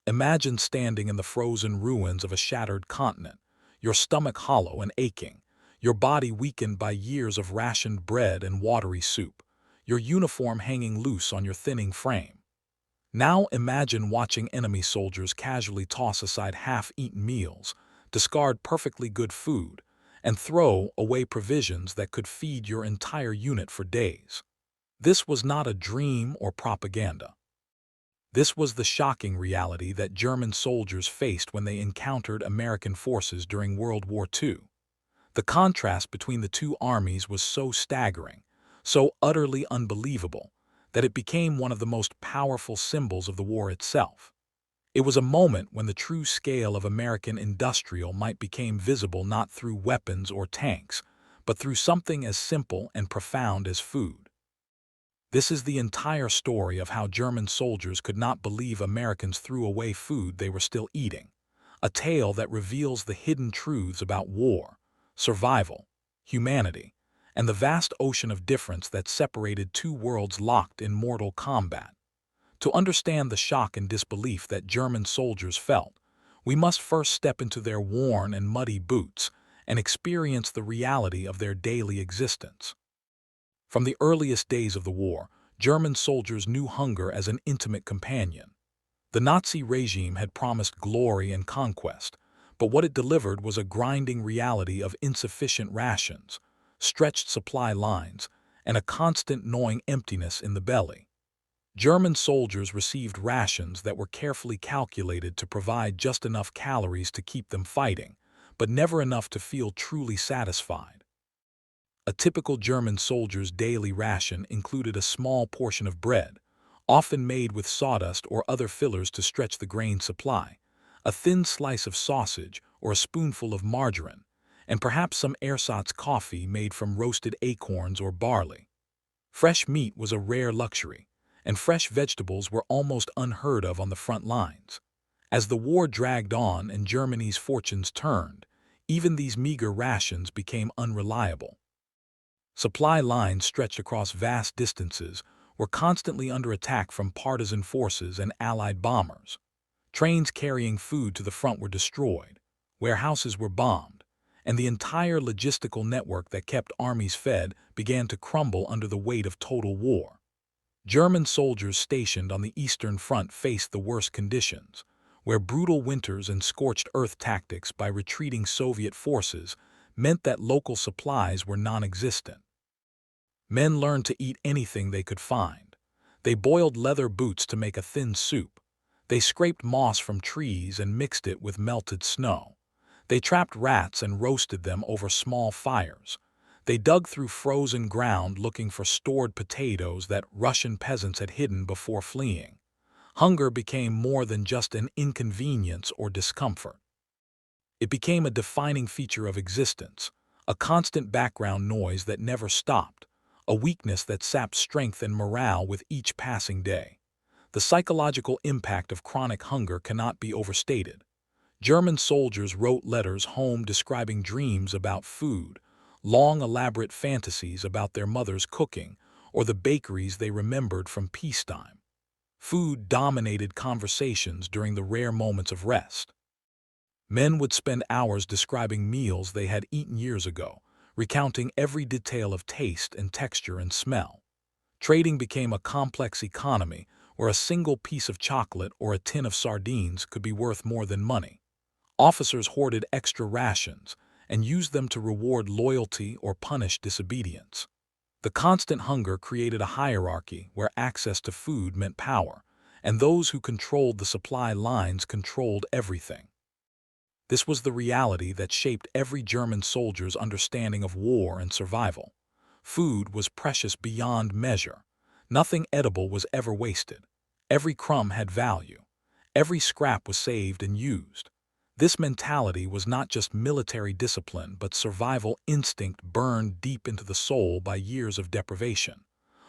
Imagine standing in the frozen ruins of a shattered continent, your stomach hollow and aching, your body weakened by years of rationed bread and watery soup, your uniform hanging loose on your thinning frame. Now imagine watching enemy soldiers casually toss aside half-eaten meals, discard perfectly good food, and throw away provisions that could feed your entire unit for days. This was not a dream or propaganda. This was the shocking reality that German soldiers faced when they encountered American forces during World War II. The contrast between the two armies was so staggering, so utterly unbelievable, that it became one of the most powerful symbols of the war itself. It was a moment when the true scale of American industrial might became visible not through weapons or tanks, but through something as simple and profound as food. This is the entire story of how German soldiers could not believe Americans threw away food they were still eating, a tale that reveals the hidden truths about war, survival, humanity, and the vast ocean of difference that separated two worlds locked in mortal combat. To understand the shock and disbelief that German soldiers felt, we must first step into their worn and muddy boots and experience the reality of their daily existence. From the earliest days of the war, German soldiers knew hunger as an intimate companion. The Nazi regime had promised glory and conquest, but what it delivered was a grinding reality of insufficient rations, stretched supply lines, and a constant gnawing emptiness in the belly. German soldiers received rations that were carefully calculated to provide just enough calories to keep them fighting, but never enough to feel truly satisfied. A typical German soldier's daily ration included a small portion of bread, often made with sawdust or other fillers to stretch the grain supply, a thin slice of sausage or a spoonful of margarine, and perhaps some ersatz coffee made from roasted acorns or barley. Fresh meat was a rare luxury, and fresh vegetables were almost unheard of on the front lines. As the war dragged on and Germany's fortunes turned, even these meager rations became unreliable. Supply lines stretched across vast distances were constantly under attack from partisan forces and Allied bombers. Trains carrying food to the front were destroyed, warehouses were bombed, and the entire logistical network that kept armies fed began to crumble under the weight of total war. German soldiers stationed on the Eastern Front faced the worst conditions, where brutal winters and scorched earth tactics by retreating Soviet forces meant that local supplies were non-existent. Men learned to eat anything they could find. They boiled leather boots to make a thin soup. They scraped moss from trees and mixed it with melted snow. They trapped rats and roasted them over small fires. They dug through frozen ground looking for stored potatoes that Russian peasants had hidden before fleeing. Hunger became more than just an inconvenience or discomfort. It became a defining feature of existence, a constant background noise that never stopped, a weakness that sapped strength and morale with each passing day. The psychological impact of chronic hunger cannot be overstated. German soldiers wrote letters home describing dreams about food, long elaborate fantasies about their mother's cooking, or the bakeries they remembered from peacetime. Food dominated conversations during the rare moments of rest. Men would spend hours describing meals they had eaten years ago, recounting every detail of taste and texture and smell. Trading became a complex economy where a single piece of chocolate or a tin of sardines could be worth more than money. Officers hoarded extra rations and used them to reward loyalty or punish disobedience. The constant hunger created a hierarchy where access to food meant power, and those who controlled the supply lines controlled everything. This was the reality that shaped every German soldier's understanding of war and survival. Food was precious beyond measure. Nothing edible was ever wasted. Every crumb had value. Every scrap was saved and used. This mentality was not just military discipline but survival instinct burned deep into the soul by years of deprivation.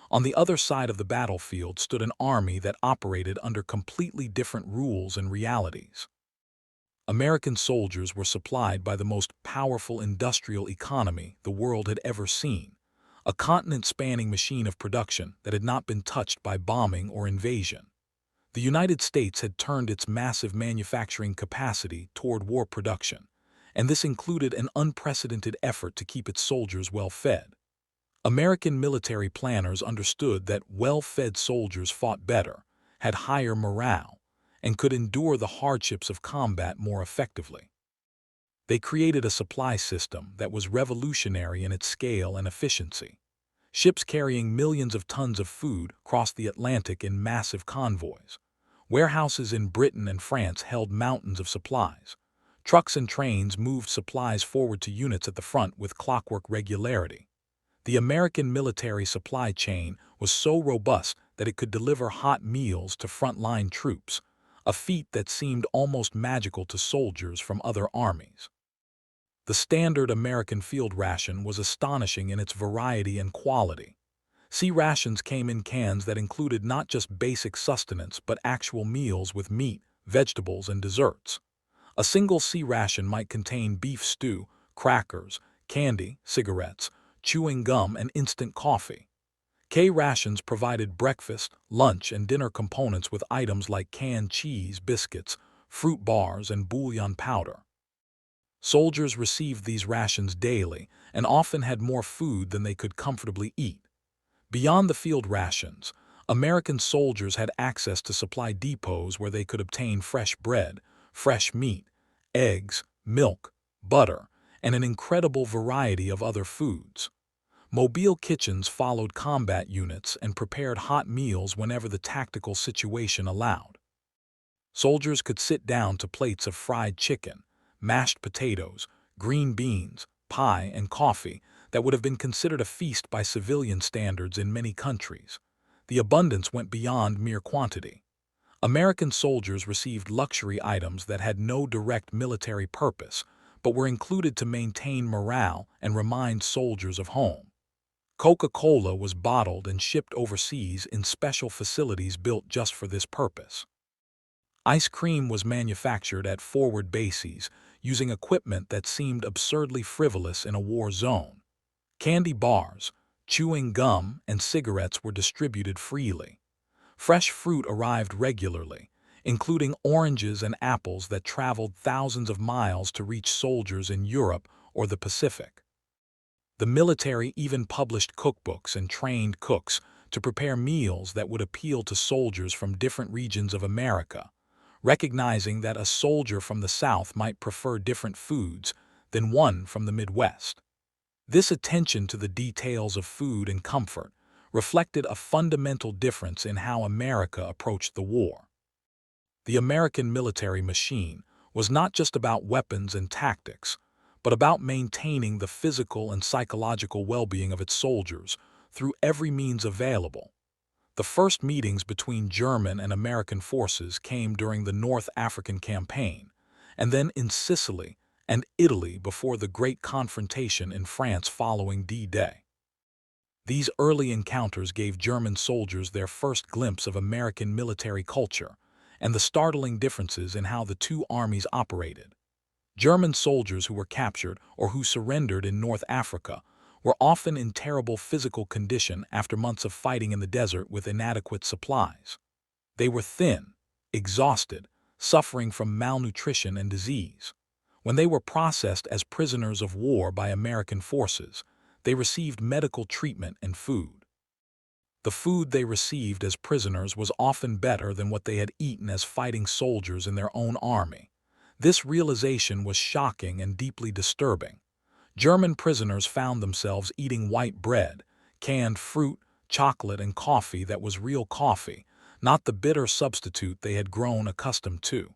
On the other side of the battlefield stood an army that operated under completely different rules and realities. American soldiers were supplied by the most powerful industrial economy the world had ever seen, a continent-spanning machine of production that had not been touched by bombing or invasion. The United States had turned its massive manufacturing capacity toward war production, and this included an unprecedented effort to keep its soldiers well fed. American military planners understood that well-fed soldiers fought better, had higher morale, and could endure the hardships of combat more effectively. They created a supply system that was revolutionary in its scale and efficiency. Ships carrying millions of tons of food crossed the Atlantic in massive convoys. Warehouses in Britain and France held mountains of supplies. Trucks and trains moved supplies forward to units at the front with clockwork regularity. The American military supply chain was so robust that it could deliver hot meals to frontline troops, a feat that seemed almost magical to soldiers from other armies. The standard American field ration was astonishing in its variety and quality. Sea rations came in cans that included not just basic sustenance but actual meals with meat, vegetables, and desserts. A single sea ration might contain beef stew, crackers, candy, cigarettes, chewing gum, and instant coffee. K rations provided breakfast, lunch, and dinner components with items like canned cheese, biscuits, fruit bars, and bouillon powder. Soldiers received these rations daily and often had more food than they could comfortably eat. Beyond the field rations, American soldiers had access to supply depots where they could obtain fresh bread, fresh meat, eggs, milk, butter, and an incredible variety of other foods. Mobile kitchens followed combat units and prepared hot meals whenever the tactical situation allowed. Soldiers could sit down to plates of fried chicken, mashed potatoes, green beans, pie, and coffee that would have been considered a feast by civilian standards in many countries. The abundance went beyond mere quantity. American soldiers received luxury items that had no direct military purpose, but were included to maintain morale and remind soldiers of home. Coca-Cola was bottled and shipped overseas in special facilities built just for this purpose. Ice cream was manufactured at forward bases using equipment that seemed absurdly frivolous in a war zone. Candy bars, chewing gum, and cigarettes were distributed freely. Fresh fruit arrived regularly, including oranges and apples that traveled thousands of miles to reach soldiers in Europe or the Pacific. The military even published cookbooks and trained cooks to prepare meals that would appeal to soldiers from different regions of America, recognizing that a soldier from the South might prefer different foods than one from the Midwest. This attention to the details of food and comfort reflected a fundamental difference in how America approached the war. The American military machine was not just about weapons and tactics, but about maintaining the physical and psychological well-being of its soldiers through every means available. The first meetings between German and American forces came during the North African Campaign, and then in Sicily and Italy before the Great Confrontation in France following D-Day. These early encounters gave German soldiers their first glimpse of American military culture and the startling differences in how the two armies operated. German soldiers who were captured or who surrendered in North Africa were often in terrible physical condition after months of fighting in the desert with inadequate supplies. They were thin, exhausted, suffering from malnutrition and disease. When they were processed as prisoners of war by American forces, they received medical treatment and food. The food they received as prisoners was often better than what they had eaten as fighting soldiers in their own army. This realization was shocking and deeply disturbing. German prisoners found themselves eating white bread, canned fruit, chocolate, and coffee that was real coffee, not the bitter substitute they had grown accustomed to.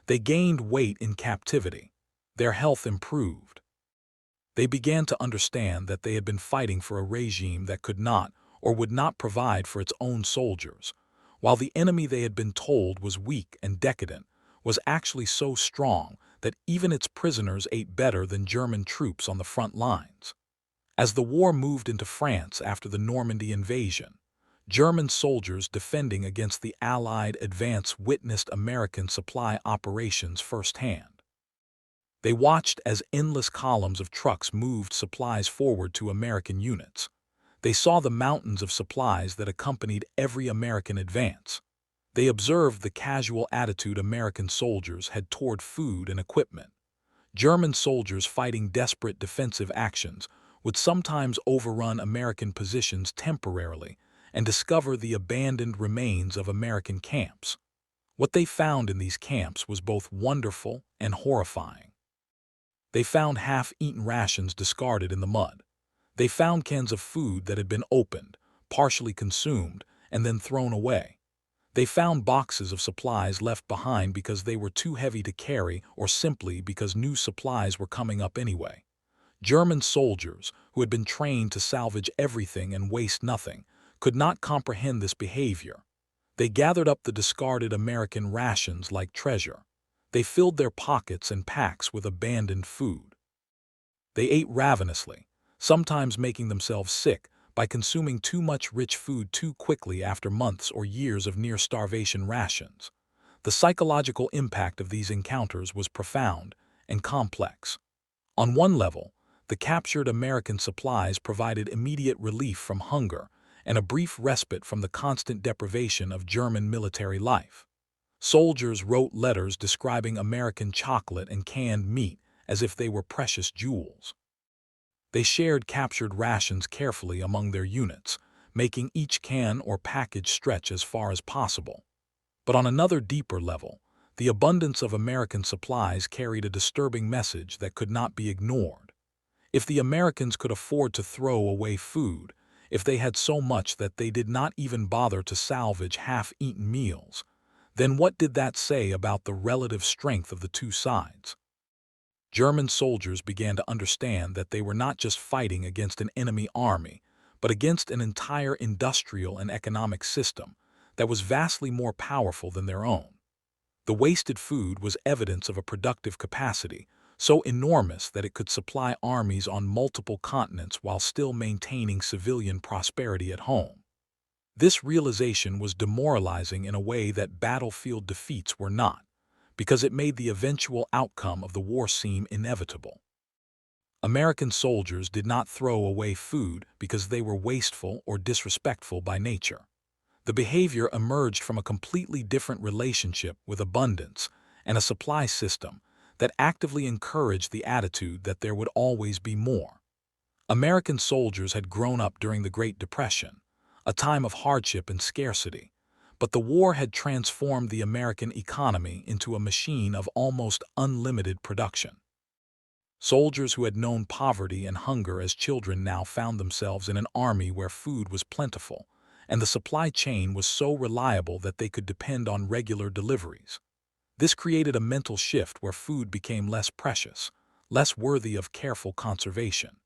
They gained weight in captivity. Their health improved. They began to understand that they had been fighting for a regime that could not or would not provide for its own soldiers, while the enemy they had been told was weak and decadent was actually so strong that even its prisoners ate better than German troops on the front lines. As the war moved into France after the Normandy invasion, German soldiers defending against the Allied advance witnessed American supply operations firsthand. They watched as endless columns of trucks moved supplies forward to American units. They saw the mountains of supplies that accompanied every American advance. They observed the casual attitude American soldiers had toward food and equipment. German soldiers fighting desperate defensive actions would sometimes overrun American positions temporarily and discover the abandoned remains of American camps. What they found in these camps was both wonderful and horrifying. They found half-eaten rations discarded in the mud. They found cans of food that had been opened, partially consumed, and then thrown away. They found boxes of supplies left behind because they were too heavy to carry or simply because new supplies were coming up anyway. German soldiers, who had been trained to salvage everything and waste nothing, could not comprehend this behavior. They gathered up the discarded American rations like treasure. They filled their pockets and packs with abandoned food. They ate ravenously, sometimes making themselves sick by consuming too much rich food too quickly after months or years of near-starvation rations. The psychological impact of these encounters was profound and complex. On one level, the captured American supplies provided immediate relief from hunger and a brief respite from the constant deprivation of German military life. Soldiers wrote letters describing American chocolate and canned meat as if they were precious jewels. They shared captured rations carefully among their units, making each can or package stretch as far as possible. But on another deeper level, the abundance of American supplies carried a disturbing message that could not be ignored. If the Americans could afford to throw away food, if they had so much that they did not even bother to salvage half-eaten meals, then what did that say about the relative strength of the two sides? German soldiers began to understand that they were not just fighting against an enemy army, but against an entire industrial and economic system that was vastly more powerful than their own. The wasted food was evidence of a productive capacity so enormous that it could supply armies on multiple continents while still maintaining civilian prosperity at home. This realization was demoralizing in a way that battlefield defeats were not, because it made the eventual outcome of the war seem inevitable. American soldiers did not throw away food because they were wasteful or disrespectful by nature. The behavior emerged from a completely different relationship with abundance and a supply system that actively encouraged the attitude that there would always be more. American soldiers had grown up during the Great Depression, a time of hardship and scarcity, but the war had transformed the American economy into a machine of almost unlimited production. Soldiers who had known poverty and hunger as children now found themselves in an army where food was plentiful, and the supply chain was so reliable that they could depend on regular deliveries. This created a mental shift where food became less precious, less worthy of careful conservation.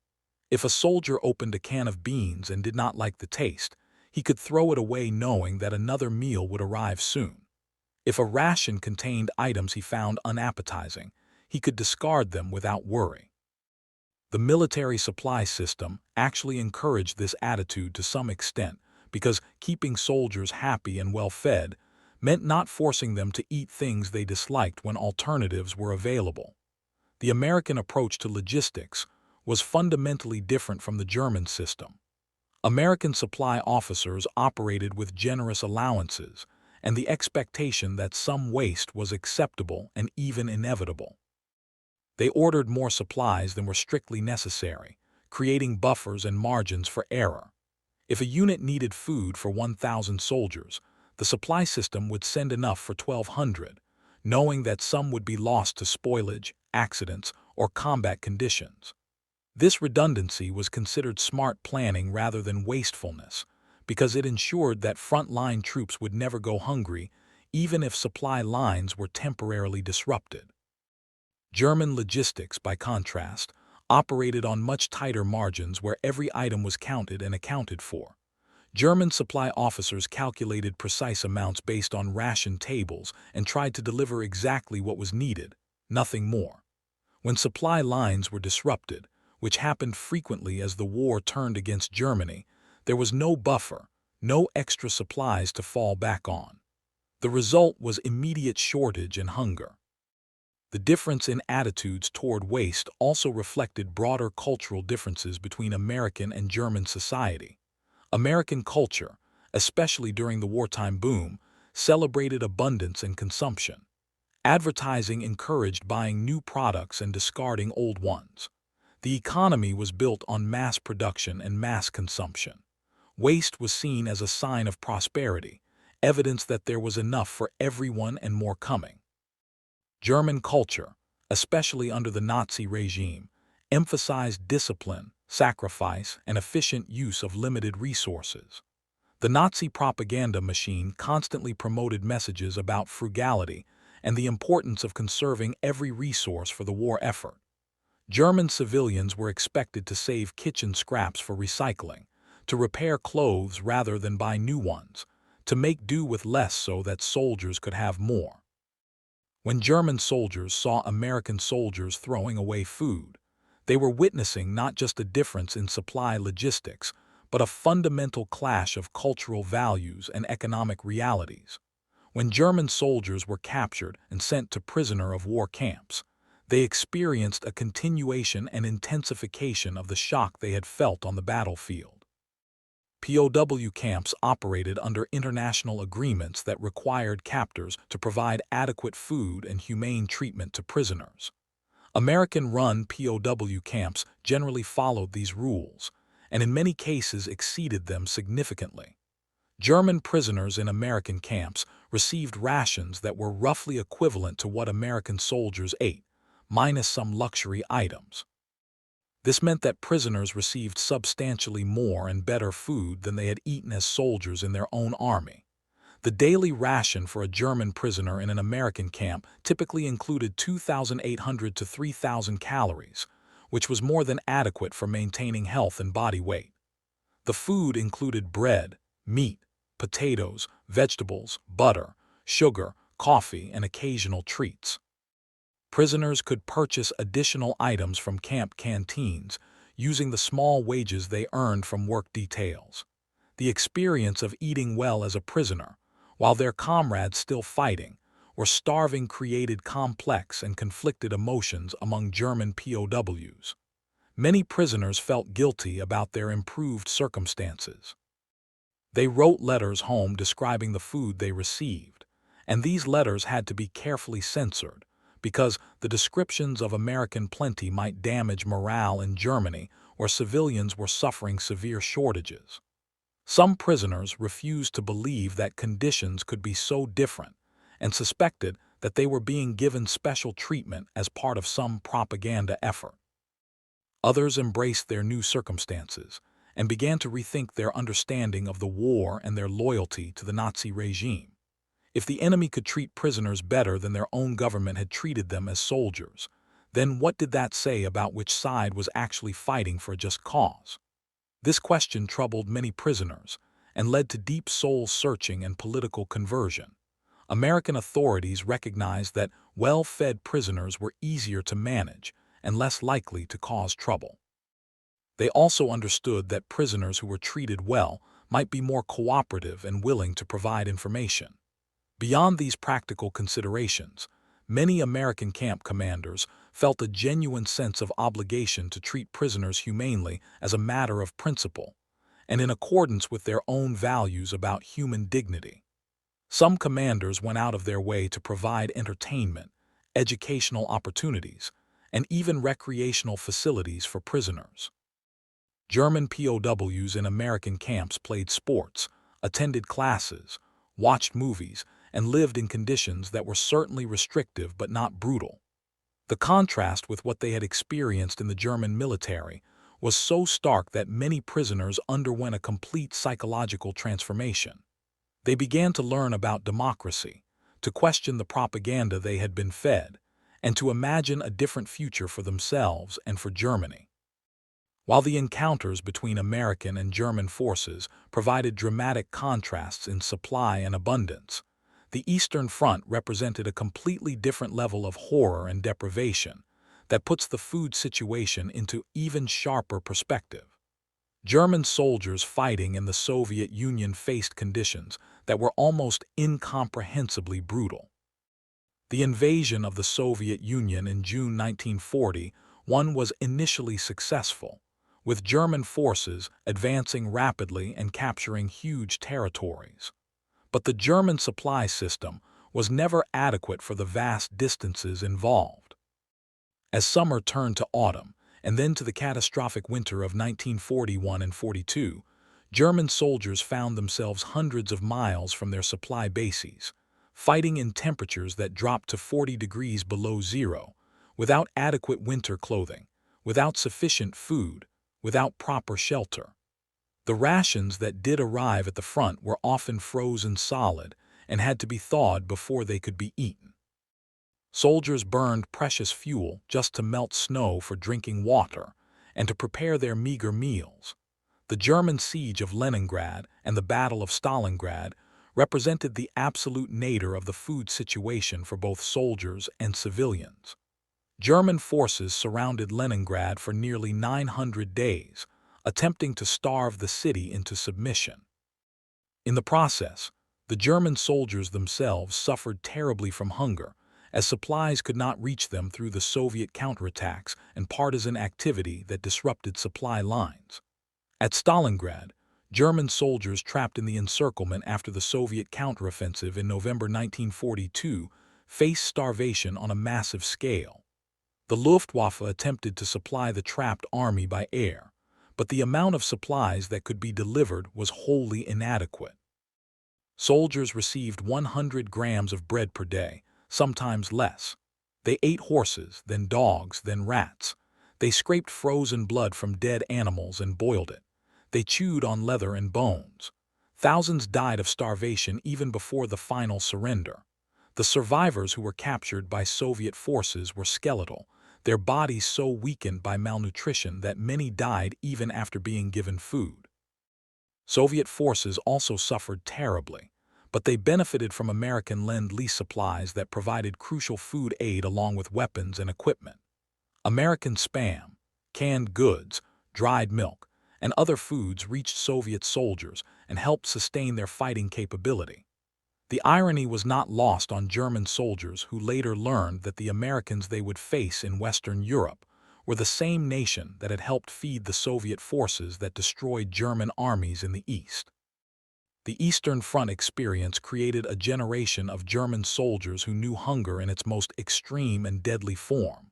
If a soldier opened a can of beans and did not like the taste, he could throw it away knowing that another meal would arrive soon. If a ration contained items he found unappetizing, he could discard them without worry. The military supply system actually encouraged this attitude to some extent because keeping soldiers happy and well-fed meant not forcing them to eat things they disliked when alternatives were available. The American approach to logistics was fundamentally different from the German system. American supply officers operated with generous allowances and the expectation that some waste was acceptable and even inevitable. They ordered more supplies than were strictly necessary, creating buffers and margins for error. If a unit needed food for 1,000 soldiers, the supply system would send enough for 1,200, knowing that some would be lost to spoilage, accidents, or combat conditions. This redundancy was considered smart planning rather than wastefulness, because it ensured that frontline troops would never go hungry, even if supply lines were temporarily disrupted. German logistics, by contrast, operated on much tighter margins where every item was counted and accounted for. German supply officers calculated precise amounts based on ration tables and tried to deliver exactly what was needed, nothing more. When supply lines were disrupted, which happened frequently as the war turned against Germany, there was no buffer, no extra supplies to fall back on. The result was immediate shortage and hunger. The difference in attitudes toward waste also reflected broader cultural differences between American and German society. American culture, especially during the wartime boom, celebrated abundance and consumption. Advertising encouraged buying new products and discarding old ones. The economy was built on mass production and mass consumption. Waste was seen as a sign of prosperity, evidence that there was enough for everyone and more coming. German culture, especially under the Nazi regime, emphasized discipline, sacrifice, and efficient use of limited resources. The Nazi propaganda machine constantly promoted messages about frugality and the importance of conserving every resource for the war effort. German civilians were expected to save kitchen scraps for recycling, to repair clothes rather than buy new ones, to make do with less so that soldiers could have more. When German soldiers saw American soldiers throwing away food, they were witnessing not just a difference in supply logistics, but a fundamental clash of cultural values and economic realities. When German soldiers were captured and sent to prisoner of war camps, they experienced a continuation and intensification of the shock they had felt on the battlefield. POW camps operated under international agreements that required captors to provide adequate food and humane treatment to prisoners. American-run POW camps generally followed these rules, and in many cases exceeded them significantly. German prisoners in American camps received rations that were roughly equivalent to what American soldiers ate, minus some luxury items. This meant that prisoners received substantially more and better food than they had eaten as soldiers in their own army. The daily ration for a German prisoner in an American camp typically included 2,800 to 3,000 calories, which was more than adequate for maintaining health and body weight. The food included bread, meat, potatoes, vegetables, butter, sugar, coffee, and occasional treats. Prisoners could purchase additional items from camp canteens using the small wages they earned from work details. The experience of eating well as a prisoner, while their comrades still fighting or starving, created complex and conflicted emotions among German POWs. Many prisoners felt guilty about their improved circumstances. They wrote letters home describing the food they received, and these letters had to be carefully censored because the descriptions of American plenty might damage morale in Germany where civilians were suffering severe shortages. Some prisoners refused to believe that conditions could be so different and suspected that they were being given special treatment as part of some propaganda effort. Others embraced their new circumstances and began to rethink their understanding of the war and their loyalty to the Nazi regime. If the enemy could treat prisoners better than their own government had treated them as soldiers, then what did that say about which side was actually fighting for a just cause? This question troubled many prisoners and led to deep soul-searching and political conversion. American authorities recognized that well-fed prisoners were easier to manage and less likely to cause trouble. They also understood that prisoners who were treated well might be more cooperative and willing to provide information. Beyond these practical considerations, many American camp commanders felt a genuine sense of obligation to treat prisoners humanely as a matter of principle, and in accordance with their own values about human dignity. Some commanders went out of their way to provide entertainment, educational opportunities, and even recreational facilities for prisoners. German POWs in American camps played sports, attended classes, watched movies, and lived in conditions that were certainly restrictive but not brutal. The contrast with what they had experienced in the German military was so stark that many prisoners underwent a complete psychological transformation. They began to learn about democracy, to question the propaganda they had been fed, and to imagine a different future for themselves and for Germany. While the encounters between American and German forces provided dramatic contrasts in supply and abundance, the Eastern Front represented a completely different level of horror and deprivation that puts the food situation into even sharper perspective. German soldiers fighting in the Soviet Union faced conditions that were almost incomprehensibly brutal. The invasion of the Soviet Union in June 1941 was initially successful, with German forces advancing rapidly and capturing huge territories. But the German supply system was never adequate for the vast distances involved. As summer turned to autumn, and then to the catastrophic winter of 1941 and 42, German soldiers found themselves hundreds of miles from their supply bases, fighting in temperatures that dropped to 40 degrees below zero, without adequate winter clothing, without sufficient food, without proper shelter. The rations that did arrive at the front were often frozen solid and had to be thawed before they could be eaten. Soldiers burned precious fuel just to melt snow for drinking water and to prepare their meager meals. The German siege of Leningrad and the Battle of Stalingrad represented the absolute nadir of the food situation for both soldiers and civilians. German forces surrounded Leningrad for nearly 900 days, attempting to starve the city into submission. In the process, the German soldiers themselves suffered terribly from hunger, as supplies could not reach them through the Soviet counterattacks and partisan activity that disrupted supply lines. At Stalingrad, German soldiers trapped in the encirclement after the Soviet counteroffensive in November 1942 faced starvation on a massive scale. The Luftwaffe attempted to supply the trapped army by air, but the amount of supplies that could be delivered was wholly inadequate. Soldiers received 100 grams of bread per day, sometimes less. They ate horses, then dogs, then rats. They scraped frozen blood from dead animals and boiled it. They chewed on leather and bones. Thousands died of starvation even before the final surrender. The survivors who were captured by Soviet forces were skeletal, their bodies so weakened by malnutrition that many died even after being given food. Soviet forces also suffered terribly, but they benefited from American Lend-Lease supplies that provided crucial food aid along with weapons and equipment. American Spam, canned goods, dried milk, and other foods reached Soviet soldiers and helped sustain their fighting capability. The irony was not lost on German soldiers who later learned that the Americans they would face in Western Europe were the same nation that had helped feed the Soviet forces that destroyed German armies in the East. The Eastern Front experience created a generation of German soldiers who knew hunger in its most extreme and deadly form.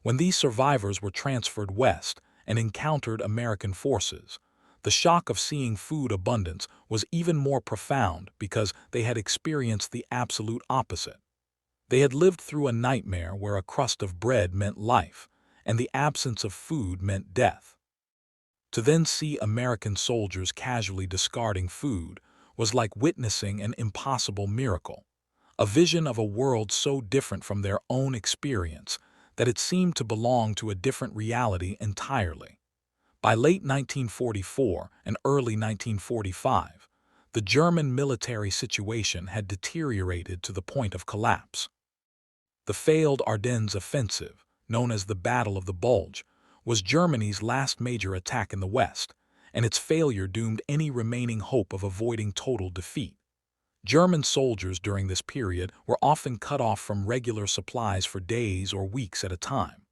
When these survivors were transferred west and encountered American forces, the shock of seeing food abundance was even more profound because they had experienced the absolute opposite. They had lived through a nightmare where a crust of bread meant life, and the absence of food meant death. To then see American soldiers casually discarding food was like witnessing an impossible miracle, a vision of a world so different from their own experience that it seemed to belong to a different reality entirely. By late 1944 and early 1945, the German military situation had deteriorated to the point of collapse. The failed Ardennes offensive, known as the Battle of the Bulge, was Germany's last major attack in the West, and its failure doomed any remaining hope of avoiding total defeat. German soldiers during this period were often cut off from regular supplies for days or weeks at a time.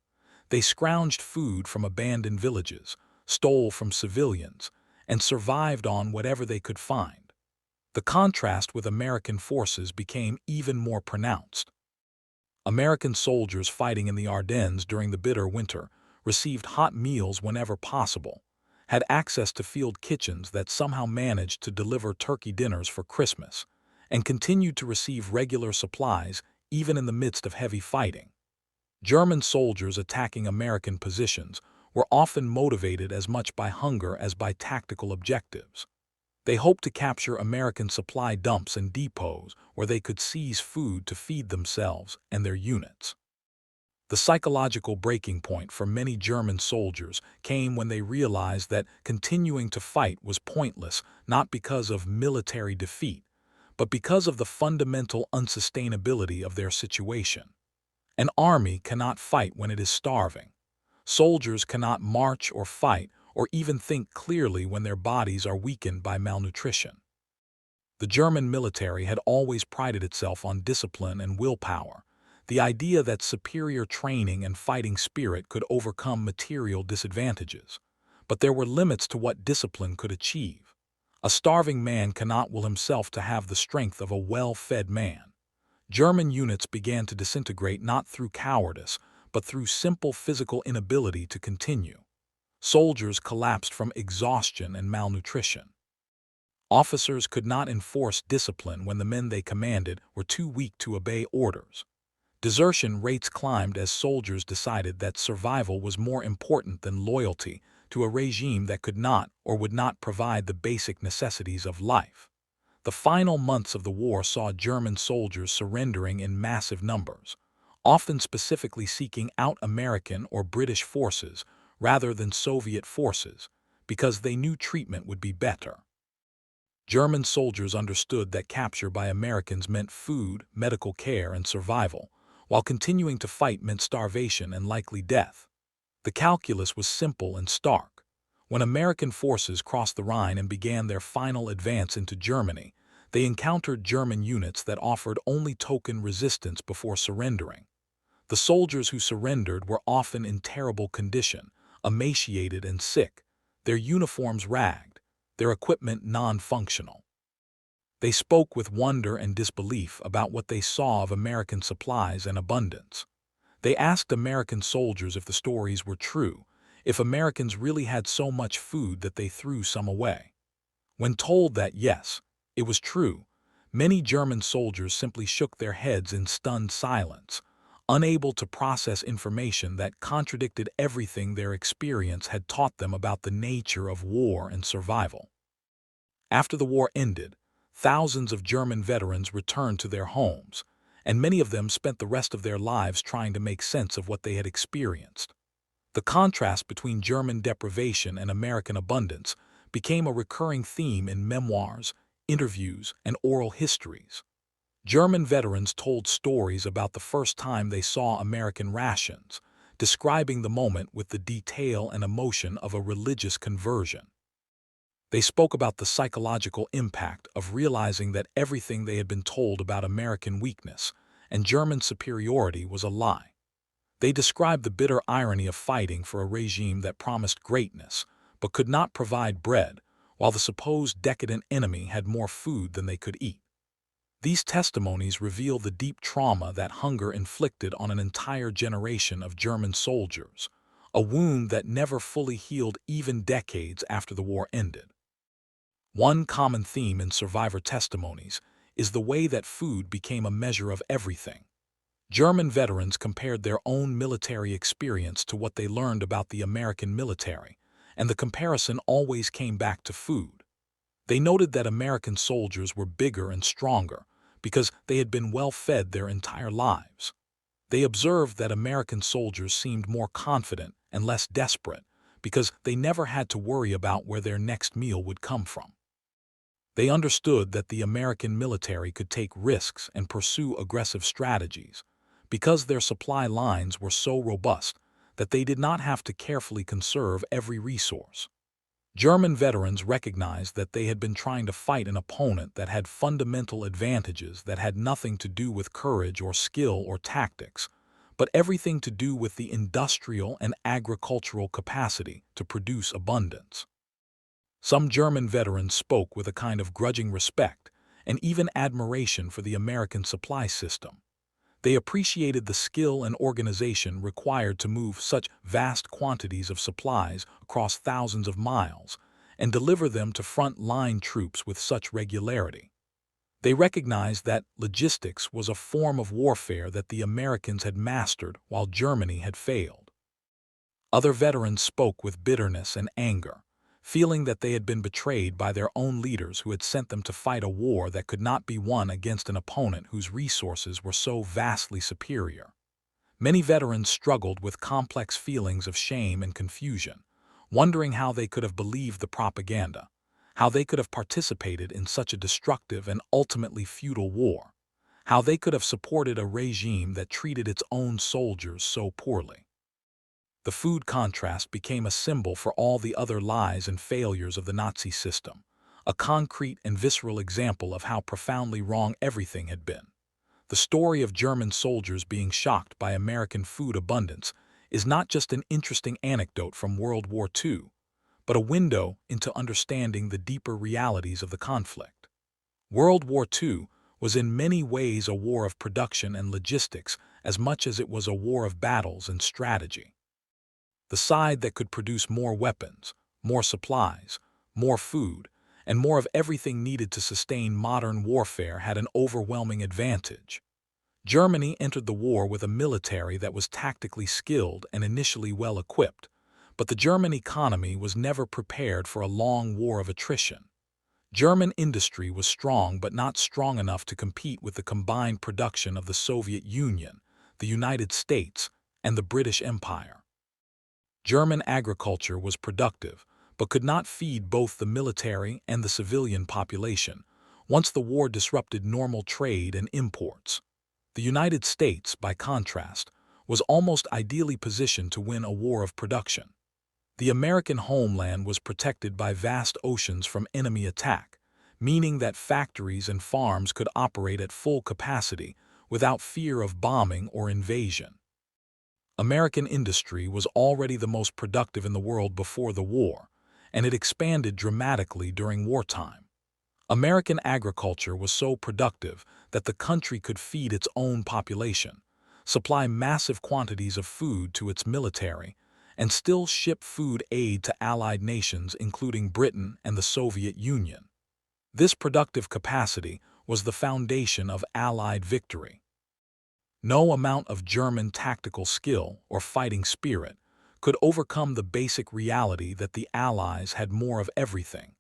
They scrounged food from abandoned villages, stole from civilians, and survived on whatever they could find. The contrast with American forces became even more pronounced. American soldiers fighting in the Ardennes during the bitter winter received hot meals whenever possible, had access to field kitchens that somehow managed to deliver turkey dinners for Christmas, and continued to receive regular supplies even in the midst of heavy fighting. German soldiers attacking American positions were often motivated as much by hunger as by tactical objectives. They hoped to capture American supply dumps and depots where they could seize food to feed themselves and their units. The psychological breaking point for many German soldiers came when they realized that continuing to fight was pointless, not because of military defeat, but because of the fundamental unsustainability of their situation. An army cannot fight when it is starving. Soldiers cannot march or fight or even think clearly when their bodies are weakened by malnutrition. The German military had always prided itself on discipline and willpower, the idea that superior training and fighting spirit could overcome material disadvantages. But there were limits to what discipline could achieve. A starving man cannot will himself to have the strength of a well-fed man. German units began to disintegrate not through cowardice, but through simple physical inability to continue. Soldiers collapsed from exhaustion and malnutrition. Officers could not enforce discipline when the men they commanded were too weak to obey orders. Desertion rates climbed as soldiers decided that survival was more important than loyalty to a regime that could not or would not provide the basic necessities of life. The final months of the war saw German soldiers surrendering in massive numbers, often specifically seeking out American or British forces rather than Soviet forces, because they knew treatment would be better. German soldiers understood that capture by Americans meant food, medical care, and survival, while continuing to fight meant starvation and likely death. The calculus was simple and stark. When American forces crossed the Rhine and began their final advance into Germany, they encountered German units that offered only token resistance before surrendering. The soldiers who surrendered were often in terrible condition, emaciated and sick, their uniforms ragged, their equipment non-functional. They spoke with wonder and disbelief about what they saw of American supplies and abundance. They asked American soldiers if the stories were true, if Americans really had so much food that they threw some away. When told that yes, it was true, many German soldiers simply shook their heads in stunned silence, unable to process information that contradicted everything their experience had taught them about the nature of war and survival. After the war ended, thousands of German veterans returned to their homes, and many of them spent the rest of their lives trying to make sense of what they had experienced. The contrast between German deprivation and American abundance became a recurring theme in memoirs, interviews, and oral histories. German veterans told stories about the first time they saw American rations, describing the moment with the detail and emotion of a religious conversion. They spoke about the psychological impact of realizing that everything they had been told about American weakness and German superiority was a lie. They described the bitter irony of fighting for a regime that promised greatness but could not provide bread, while the supposed decadent enemy had more food than they could eat. These testimonies reveal the deep trauma that hunger inflicted on an entire generation of German soldiers, a wound that never fully healed even decades after the war ended. One common theme in survivor testimonies is the way that food became a measure of everything. German veterans compared their own military experience to what they learned about the American military, and the comparison always came back to food. They noted that American soldiers were bigger and stronger because they had been well fed their entire lives. They observed that American soldiers seemed more confident and less desperate because they never had to worry about where their next meal would come from. They understood that the American military could take risks and pursue aggressive strategies because their supply lines were so robust that they did not have to carefully conserve every resource. German veterans recognized that they had been trying to fight an opponent that had fundamental advantages that had nothing to do with courage or skill or tactics, but everything to do with the industrial and agricultural capacity to produce abundance. Some German veterans spoke with a kind of grudging respect and even admiration for the American supply system. They appreciated the skill and organization required to move such vast quantities of supplies across thousands of miles and deliver them to front-line troops with such regularity. They recognized that logistics was a form of warfare that the Americans had mastered while Germany had failed. Other veterans spoke with bitterness and anger, feeling that they had been betrayed by their own leaders who had sent them to fight a war that could not be won against an opponent whose resources were so vastly superior. Many veterans struggled with complex feelings of shame and confusion, wondering how they could have believed the propaganda, how they could have participated in such a destructive and ultimately futile war, how they could have supported a regime that treated its own soldiers so poorly. The food contrast became a symbol for all the other lies and failures of the Nazi system, a concrete and visceral example of how profoundly wrong everything had been. The story of German soldiers being shocked by American food abundance is not just an interesting anecdote from World War II, but a window into understanding the deeper realities of the conflict. World War II was in many ways a war of production and logistics as much as it was a war of battles and strategy. The side that could produce more weapons, more supplies, more food, and more of everything needed to sustain modern warfare had an overwhelming advantage. Germany entered the war with a military that was tactically skilled and initially well equipped, but the German economy was never prepared for a long war of attrition. German industry was strong but not strong enough to compete with the combined production of the Soviet Union, the United States, and the British Empire. German agriculture was productive, but could not feed both the military and the civilian population, once the war disrupted normal trade and imports. The United States, by contrast, was almost ideally positioned to win a war of production. The American homeland was protected by vast oceans from enemy attack, meaning that factories and farms could operate at full capacity without fear of bombing or invasion. American industry was already the most productive in the world before the war, and it expanded dramatically during wartime. American agriculture was so productive that the country could feed its own population, supply massive quantities of food to its military, and still ship food aid to allied nations including Britain and the Soviet Union. This productive capacity was the foundation of Allied victory. No amount of German tactical skill or fighting spirit could overcome the basic reality that the Allies had more of everything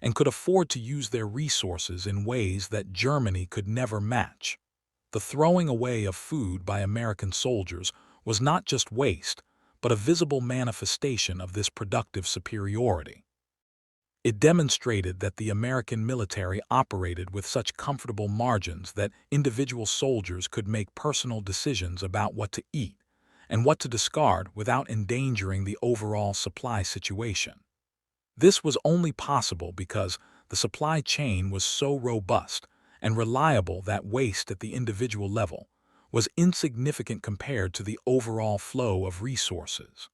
and could afford to use their resources in ways that Germany could never match. The throwing away of food by American soldiers was not just waste, but a visible manifestation of this productive superiority. It demonstrated that the American military operated with such comfortable margins that individual soldiers could make personal decisions about what to eat and what to discard without endangering the overall supply situation. This was only possible because the supply chain was so robust and reliable that waste at the individual level was insignificant compared to the overall flow of resources.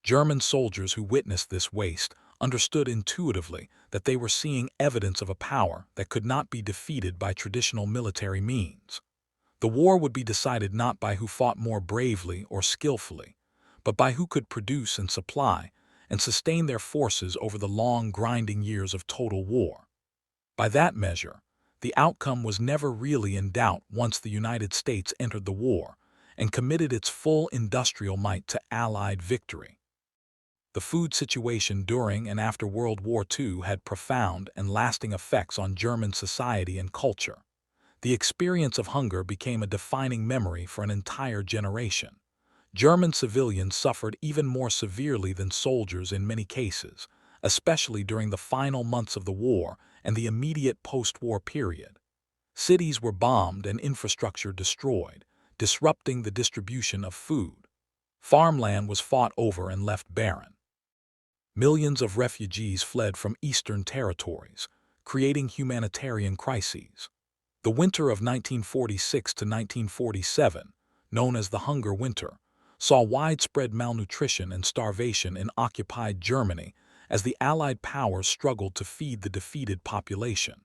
German soldiers who witnessed this waste understood intuitively that they were seeing evidence of a power that could not be defeated by traditional military means. The war would be decided not by who fought more bravely or skillfully, but by who could produce and supply and sustain their forces over the long, grinding years of total war. By that measure, the outcome was never really in doubt once the United States entered the war and committed its full industrial might to Allied victory. The food situation during and after World War II had profound and lasting effects on German society and culture. The experience of hunger became a defining memory for an entire generation. German civilians suffered even more severely than soldiers in many cases, especially during the final months of the war and the immediate post-war period. Cities were bombed and infrastructure destroyed, disrupting the distribution of food. Farmland was fought over and left barren. Millions of refugees fled from eastern territories, creating humanitarian crises. The winter of 1946 to 1947, known as the Hunger Winter, saw widespread malnutrition and starvation in occupied Germany as the Allied powers struggled to feed the defeated population.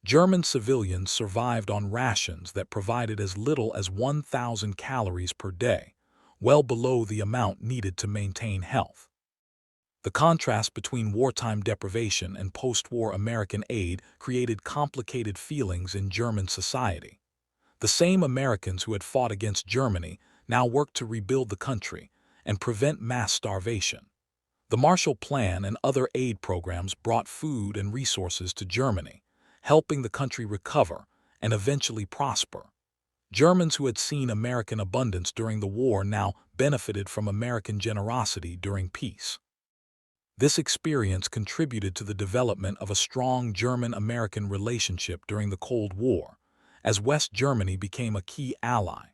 German civilians survived on rations that provided as little as 1,000 calories per day, well below the amount needed to maintain health. The contrast between wartime deprivation and post-war American aid created complicated feelings in German society. The same Americans who had fought against Germany now worked to rebuild the country and prevent mass starvation. The Marshall Plan and other aid programs brought food and resources to Germany, helping the country recover and eventually prosper. Germans who had seen American abundance during the war now benefited from American generosity during peace. This experience contributed to the development of a strong German-American relationship during the Cold War, as West Germany became a key ally.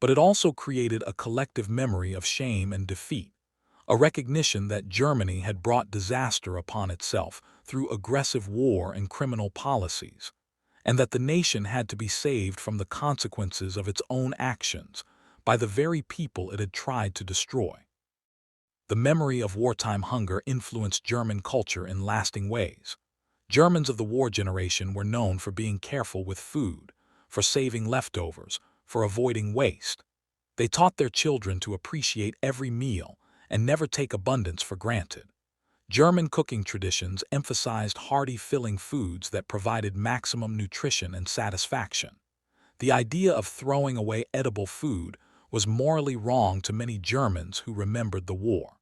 But it also created a collective memory of shame and defeat, a recognition that Germany had brought disaster upon itself through aggressive war and criminal policies, and that the nation had to be saved from the consequences of its own actions by the very people it had tried to destroy. The memory of wartime hunger influenced German culture in lasting ways. Germans of the war generation were known for being careful with food, for saving leftovers, for avoiding waste. They taught their children to appreciate every meal and never take abundance for granted. German cooking traditions emphasized hearty, filling foods that provided maximum nutrition and satisfaction. The idea of throwing away edible food was morally wrong to many Germans who remembered the war.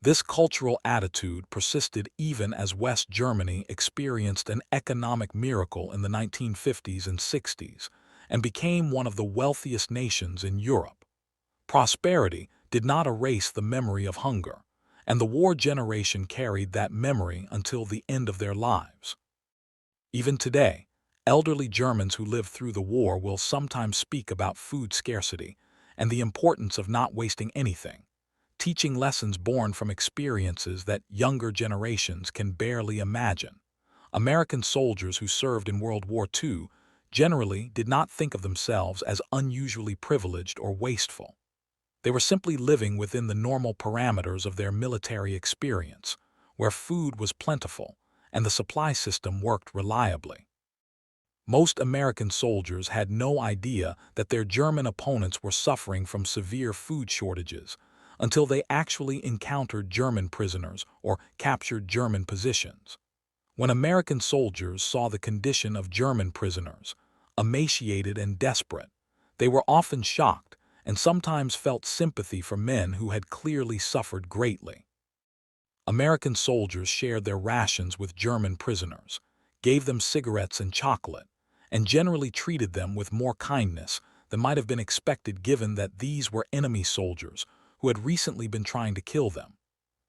This cultural attitude persisted even as West Germany experienced an economic miracle in the 1950s and 60s and became one of the wealthiest nations in Europe. Prosperity did not erase the memory of hunger, and the war generation carried that memory until the end of their lives. Even today, elderly Germans who lived through the war will sometimes speak about food scarcity and the importance of not wasting anything, teaching lessons born from experiences that younger generations can barely imagine. American soldiers who served in World War II generally did not think of themselves as unusually privileged or wasteful. They were simply living within the normal parameters of their military experience, where food was plentiful and the supply system worked reliably. Most American soldiers had no idea that their German opponents were suffering from severe food shortages until they actually encountered German prisoners or captured German positions. When American soldiers saw the condition of German prisoners, emaciated and desperate, they were often shocked and sometimes felt sympathy for men who had clearly suffered greatly. American soldiers shared their rations with German prisoners, gave them cigarettes and chocolate, and generally treated them with more kindness than might have been expected given that these were enemy soldiers who had recently been trying to kill them.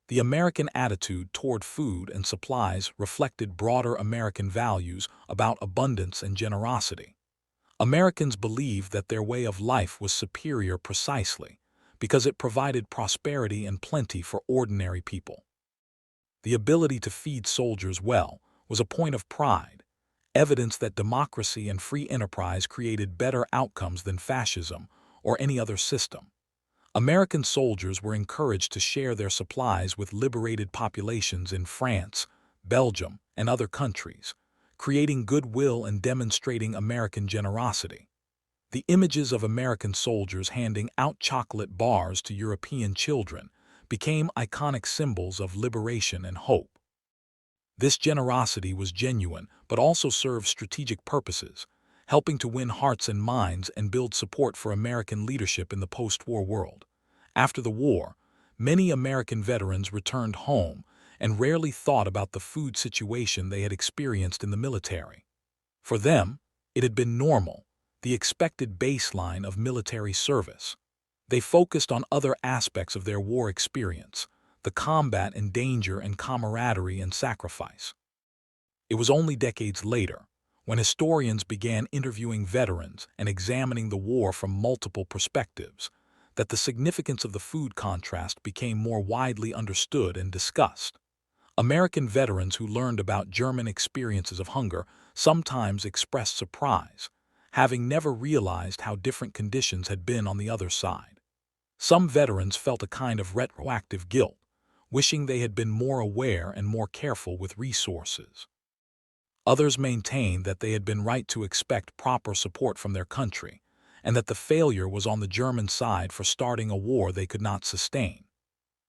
The American attitude toward food and supplies reflected broader American values about abundance and generosity. Americans believed that their way of life was superior precisely because it provided prosperity and plenty for ordinary people. The ability to feed soldiers well was a point of pride, evidence that democracy and free enterprise created better outcomes than fascism or any other system. American soldiers were encouraged to share their supplies with liberated populations in France, Belgium, and other countries, creating goodwill and demonstrating American generosity. The images of American soldiers handing out chocolate bars to European children became iconic symbols of liberation and hope. This generosity was genuine but also served strategic purposes, helping to win hearts and minds and build support for American leadership in the post-war world. After the war, many American veterans returned home and rarely thought about the food situation they had experienced in the military. For them, it had been normal, the expected baseline of military service. They focused on other aspects of their war experience, the combat and danger and camaraderie and sacrifice. It was only decades later, when historians began interviewing veterans and examining the war from multiple perspectives, that the significance of the food contrast became more widely understood and discussed. American veterans who learned about German experiences of hunger sometimes expressed surprise, having never realized how different conditions had been on the other side. Some veterans felt a kind of retroactive guilt, wishing they had been more aware and more careful with resources. Others maintained that they had been right to expect proper support from their country, and that the failure was on the German side for starting a war they could not sustain.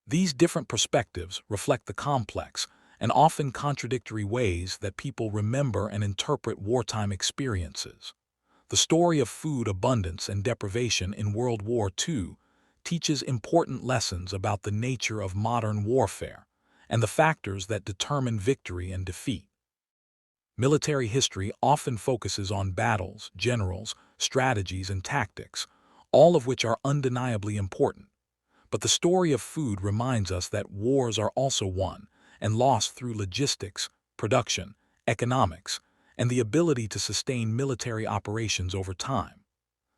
These different perspectives reflect the complex and often contradictory ways that people remember and interpret wartime experiences. The story of food abundance and deprivation in World War II teaches important lessons about the nature of modern warfare and the factors that determine victory and defeat. Military history often focuses on battles, generals, strategies, and tactics, all of which are undeniably important. But the story of food reminds us that wars are also won and lost through logistics, production, economics, and the ability to sustain military operations over time.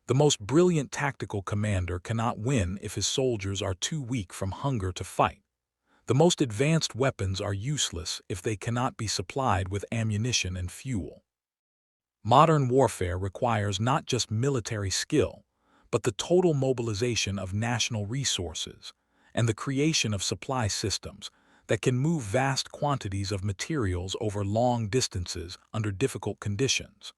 The most brilliant tactical commander cannot win if his soldiers are too weak from hunger to fight. The most advanced weapons are useless if they cannot be supplied with ammunition and fuel. Modern warfare requires not just military skill, but the total mobilization of national resources, and the creation of supply systems that can move vast quantities of materials over long distances under difficult conditions.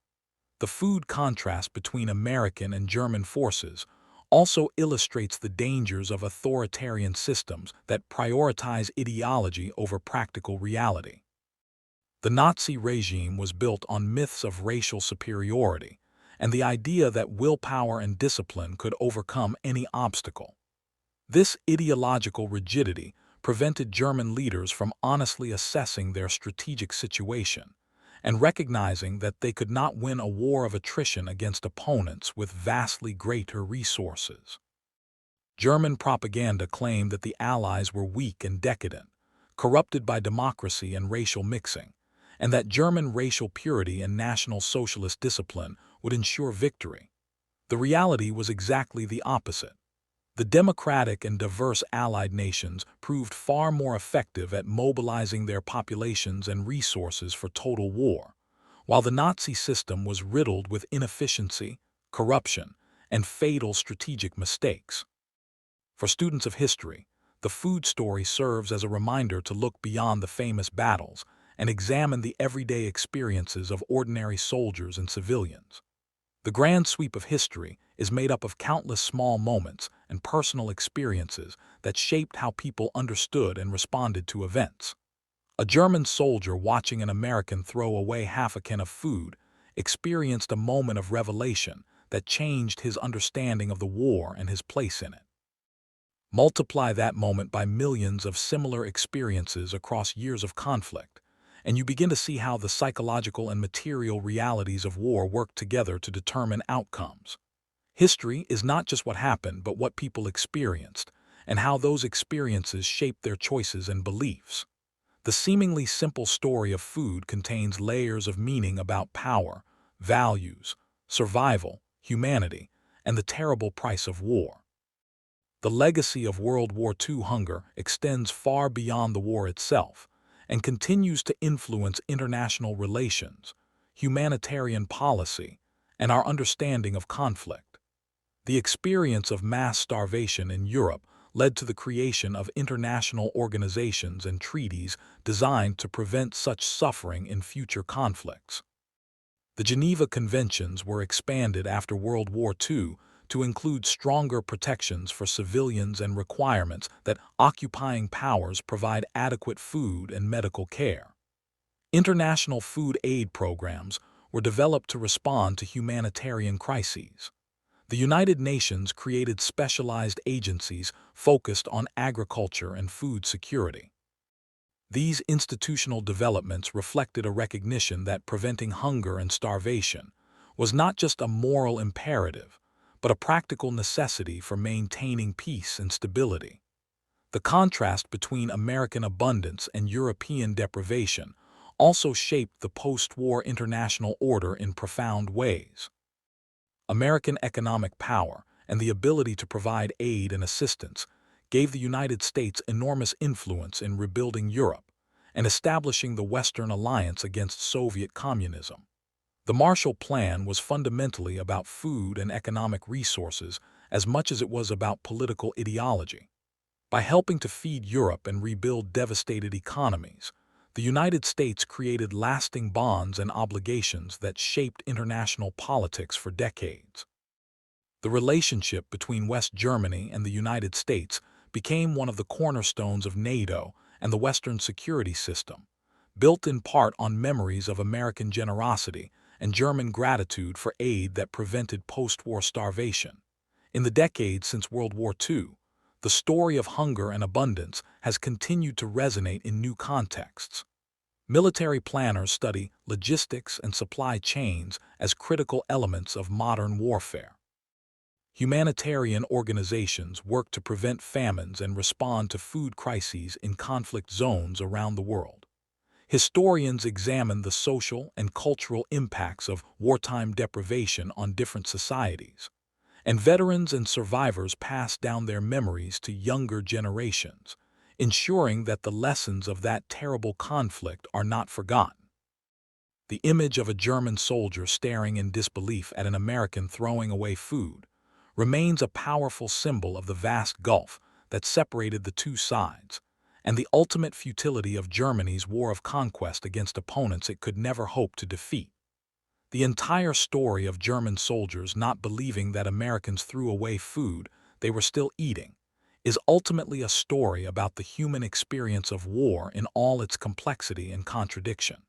The food contrast between American and German forces also illustrates the dangers of authoritarian systems that prioritize ideology over practical reality. The Nazi regime was built on myths of racial superiority and the idea that willpower and discipline could overcome any obstacle. This ideological rigidity prevented German leaders from honestly assessing their strategic situation and recognizing that they could not win a war of attrition against opponents with vastly greater resources. German propaganda claimed that the Allies were weak and decadent, corrupted by democracy and racial mixing, and that German racial purity and National Socialist discipline would ensure victory. The reality was exactly the opposite. The democratic and diverse Allied nations proved far more effective at mobilizing their populations and resources for total war, while the Nazi system was riddled with inefficiency, corruption, and fatal strategic mistakes. For students of history, the food story serves as a reminder to look beyond the famous battles and examine the everyday experiences of ordinary soldiers and civilians. The grand sweep of history is made up of countless small moments and personal experiences that shaped how people understood and responded to events. A German soldier watching an American throw away half a can of food experienced a moment of revelation that changed his understanding of the war and his place in it. Multiply that moment by millions of similar experiences across years of conflict, and you begin to see how the psychological and material realities of war work together to determine outcomes. History is not just what happened, but what people experienced, and how those experiences shaped their choices and beliefs. The seemingly simple story of food contains layers of meaning about power, values, survival, humanity, and the terrible price of war. The legacy of World War II hunger extends far beyond the war itself and continues to influence international relations, humanitarian policy, and our understanding of conflict. The experience of mass starvation in Europe led to the creation of international organizations and treaties designed to prevent such suffering in future conflicts. The Geneva Conventions were expanded after World War II to include stronger protections for civilians and requirements that occupying powers provide adequate food and medical care. International food aid programs were developed to respond to humanitarian crises. The United Nations created specialized agencies focused on agriculture and food security. These institutional developments reflected a recognition that preventing hunger and starvation was not just a moral imperative, but a practical necessity for maintaining peace and stability. The contrast between American abundance and European deprivation also shaped the post-war international order in profound ways. American economic power and the ability to provide aid and assistance gave the United States enormous influence in rebuilding Europe and establishing the Western alliance against Soviet communism. The Marshall Plan was fundamentally about food and economic resources as much as it was about political ideology. By helping to feed Europe and rebuild devastated economies, the United States created lasting bonds and obligations that shaped international politics for decades. The relationship between West Germany and the United States became one of the cornerstones of NATO and the Western security system, built in part on memories of American generosity and German gratitude for aid that prevented post-war starvation. In the decades since World War II, the story of hunger and abundance has continued to resonate in new contexts. Military planners study logistics and supply chains as critical elements of modern warfare. Humanitarian organizations work to prevent famines and respond to food crises in conflict zones around the world. Historians examine the social and cultural impacts of wartime deprivation on different societies, and veterans and survivors pass down their memories to younger generations, ensuring that the lessons of that terrible conflict are not forgotten. The image of a German soldier staring in disbelief at an American throwing away food remains a powerful symbol of the vast gulf that separated the two sides, and the ultimate futility of Germany's war of conquest against opponents it could never hope to defeat. The entire story of German soldiers not believing that Americans threw away food they were still eating is ultimately a story about the human experience of war in all its complexity and contradiction.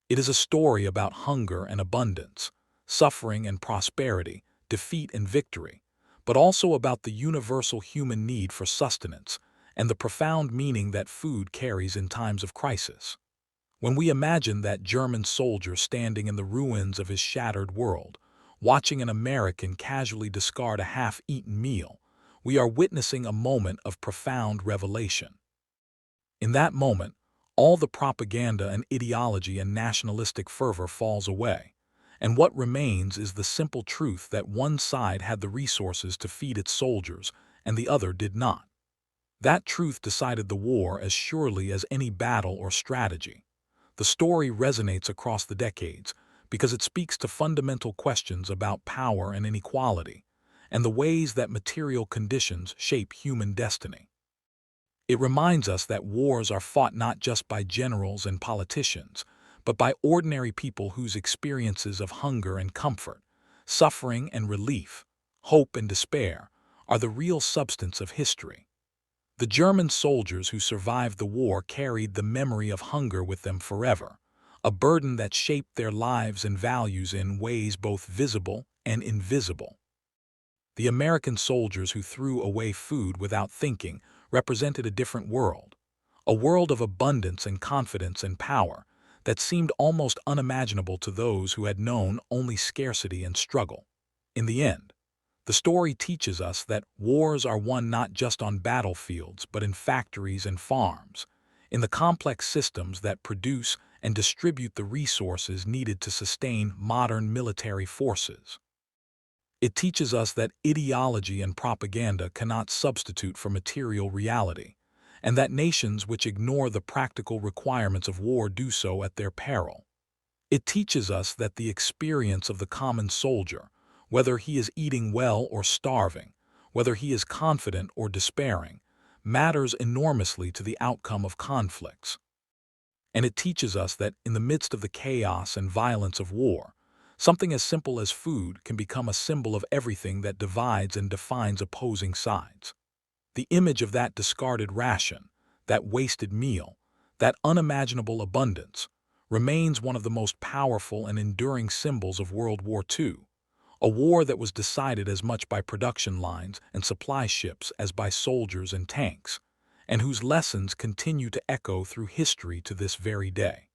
It is a story about hunger and abundance, suffering and prosperity, defeat and victory, but also about the universal human need for sustenance and the profound meaning that food carries in times of crisis. When we imagine that German soldier standing in the ruins of his shattered world, watching an American casually discard a half-eaten meal, we are witnessing a moment of profound revelation. In that moment, all the propaganda and ideology and nationalistic fervor falls away, and what remains is the simple truth that one side had the resources to feed its soldiers and the other did not. That truth decided the war as surely as any battle or strategy. The story resonates across the decades because it speaks to fundamental questions about power and inequality, and the ways that material conditions shape human destiny. It reminds us that wars are fought not just by generals and politicians, but by ordinary people whose experiences of hunger and comfort, suffering and relief, hope and despair, are the real substance of history. The German soldiers who survived the war carried the memory of hunger with them forever, a burden that shaped their lives and values in ways both visible and invisible. The American soldiers who threw away food without thinking represented a different world, a world of abundance and confidence and power that seemed almost unimaginable to those who had known only scarcity and struggle. In the end, the story teaches us that wars are won not just on battlefields but in factories and farms, in the complex systems that produce and distribute the resources needed to sustain modern military forces. It teaches us that ideology and propaganda cannot substitute for material reality, and that nations which ignore the practical requirements of war do so at their peril. It teaches us that the experience of the common soldier, whether he is eating well or starving, whether he is confident or despairing, matters enormously to the outcome of conflicts. And it teaches us that in the midst of the chaos and violence of war, something as simple as food can become a symbol of everything that divides and defines opposing sides. The image of that discarded ration, that wasted meal, that unimaginable abundance, remains one of the most powerful and enduring symbols of World War II, a war that was decided as much by production lines and supply ships as by soldiers and tanks, and whose lessons continue to echo through history to this very day.